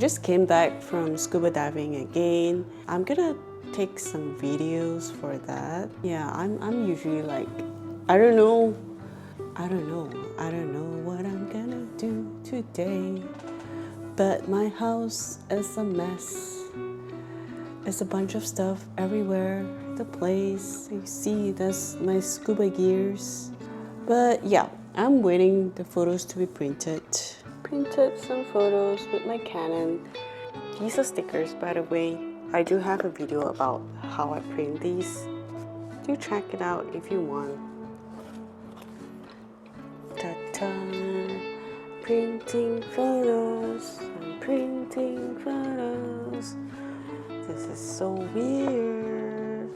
just came back from scuba diving again. I'm gonna take some videos for that. Yeah, I'm usually like, I don't know what I'm gonna do today. But my house is a mess. It's a bunch of stuff everywhere. The place, you see, that's my scuba gears. But yeah, I'm waiting the photos to be printed. Printed some photos with my Canon. These are stickers, by the way. I do have a video about how I print these. Do check it out if you want. Ta-ta! Printing photos. I'm printing photos. This is so weird.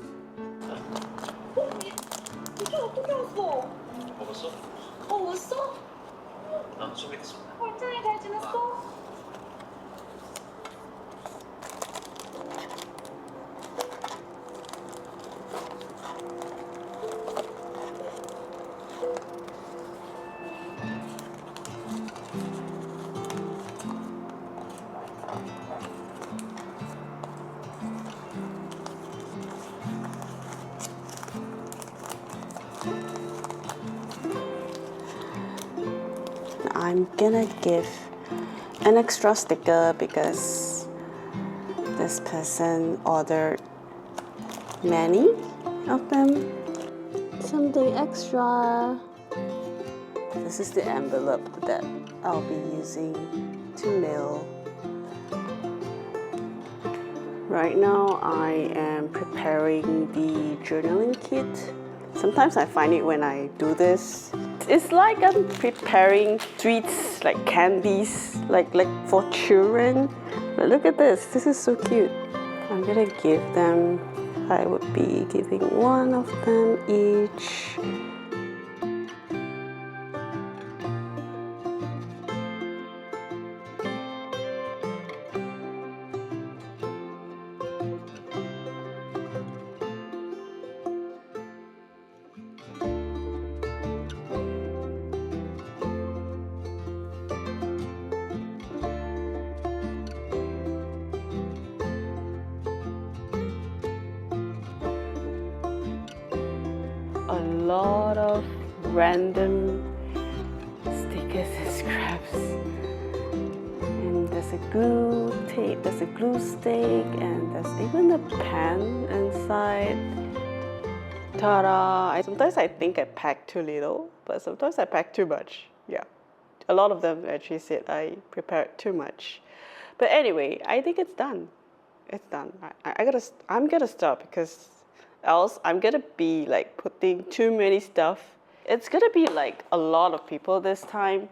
I'm gonna give an extra sticker because this person ordered many of them. Something extra. This is the envelope that I'll be using to mail. Right now I am preparing the journaling kit. Sometimes I find it when I do this, it's like I'm preparing treats, like candies, like for children. But look at this, this is so cute. I'm gonna give them, I would be giving one of them each. A lot of random stickers and scraps, and there's a glue tape, there's a glue stick, and there's even a pen inside. Ta-da! Sometimes I think I pack too little, but sometimes I pack too much. Yeah, a lot of them actually said I prepared too much. But anyway, I think it's done. It's done. I'm gonna stop because else I'm gonna be like putting too many stuff. It's gonna be like a lot of people this time,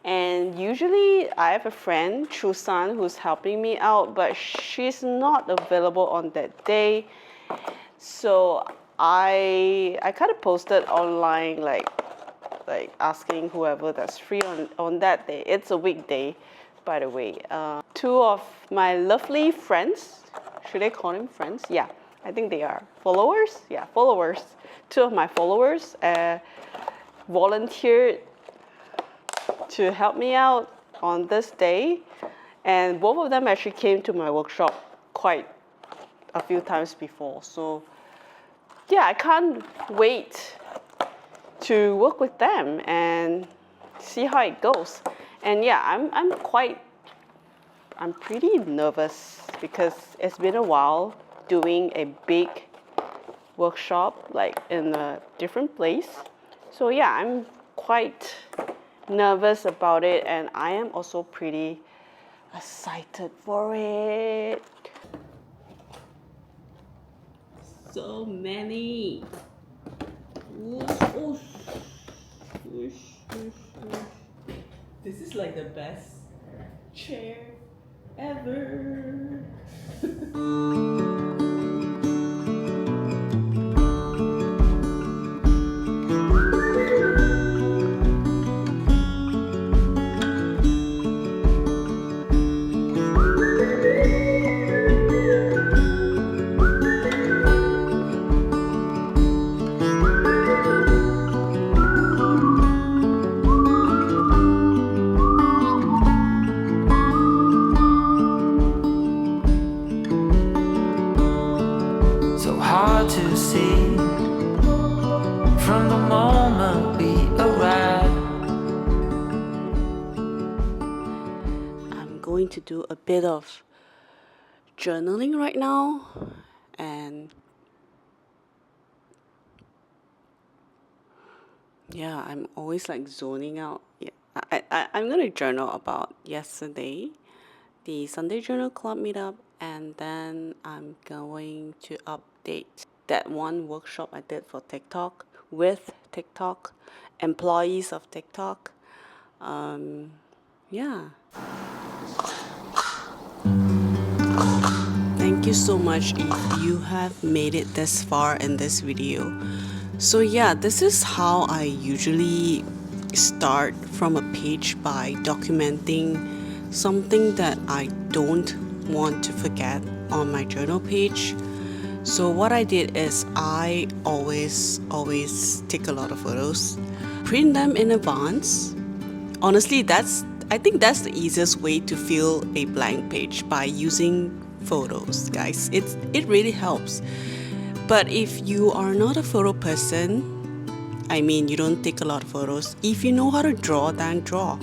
and usually I have a friend, Chusan, who's helping me out, but she's not available on that day. So I kind of posted online like asking whoever that's free on that day. It's a weekday, by the way. Two of my lovely friends, should I call them friends? Yeah. I think they are followers. Yeah, followers. Two of my followers volunteered to help me out on this day. And both of them actually came to my workshop quite a few times before. So yeah, I can't wait to work with them and see how it goes. And yeah, I'm pretty nervous because it's been a while doing a big workshop like in a different place. So yeah, I'm quite nervous about it, and I am also pretty excited for it. So many. Whoosh, whoosh, whoosh, whoosh. This is like the best chair ever. hard to see from the moment we arrive. I'm going to do a bit of journaling right now, and yeah, I'm always like zoning out. Yeah, I'm gonna journal about yesterday, the Sunday Journal Club meetup, and then I'm going to update that one workshop I did for TikTok with TikTok, employees of TikTok. Yeah. Thank you so much if you have made it this far in this video. So yeah, this is how I usually start from a page by documenting something that I don't want to forget on my journal page. So what I did is I always take a lot of photos, print them in advance. Honestly, I think that's the easiest way to fill a blank page, by using photos, guys. It really helps. But if you are not a photo person, I mean, you don't take a lot of photos. If you know how to draw, then draw.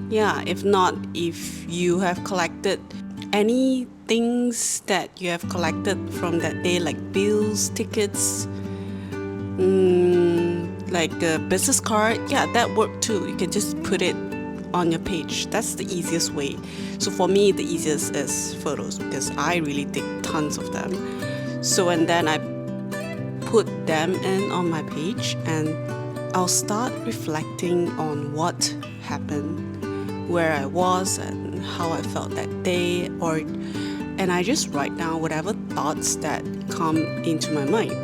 Yeah, if not, if you have collected any things that you have collected from that day, like bills, tickets, like a business card, yeah, that worked too. You can just put it on your page. That's the easiest way. So for me, the easiest is photos, because I really take tons of them. So, and then I put them in on my page, and I'll start reflecting on what happened, where I was and how I felt that day, and I just write down whatever thoughts that come into my mind.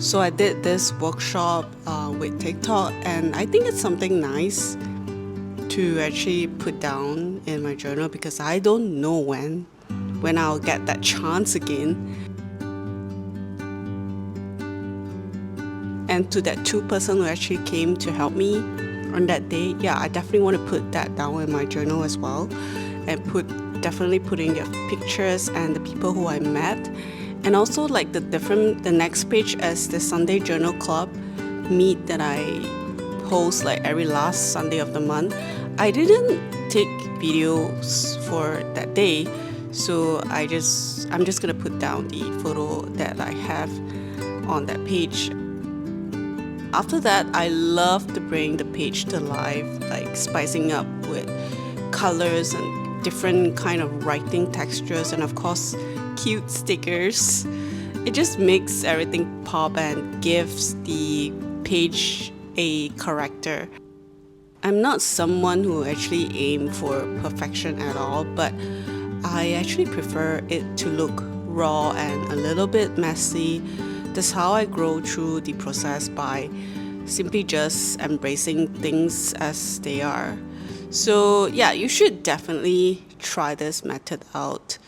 So I did this workshop with TikTok, and I think it's something nice to actually put down in my journal, because I don't know when I'll get that chance again. And to that 2 person who actually came to help me on that day, yeah, I definitely want to put that down in my journal as well, and definitely put in their pictures and the people who I met. And also like the next page as the Sunday Journal Club meet that I post like every last Sunday of the month. I didn't take videos for that day, so I'm just gonna put down the photo that I have on that page. After that, I love to bring the page to life, like spicing up with colors and different kind of writing textures, and of course cute stickers. It just makes everything pop and gives the page a character. I'm not someone who actually aim for perfection at all, but I actually prefer it to look raw and a little bit messy. That's how I grow through the process, by simply just embracing things as they are. So yeah, you should definitely try this method out.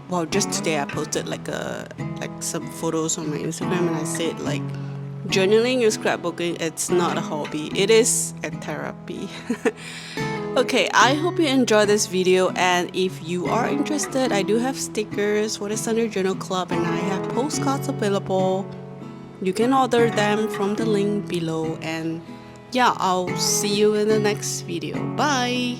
Well, just today I posted like some photos on my Instagram, and I said like, journaling or scrapbooking, it's not a hobby, it is a therapy. Okay, I hope you enjoyed this video, and if you are interested, I do have stickers for the Sunday Journal Club, and I have postcards available. You can order them from the link below, and yeah, I'll see you in the next video. Bye!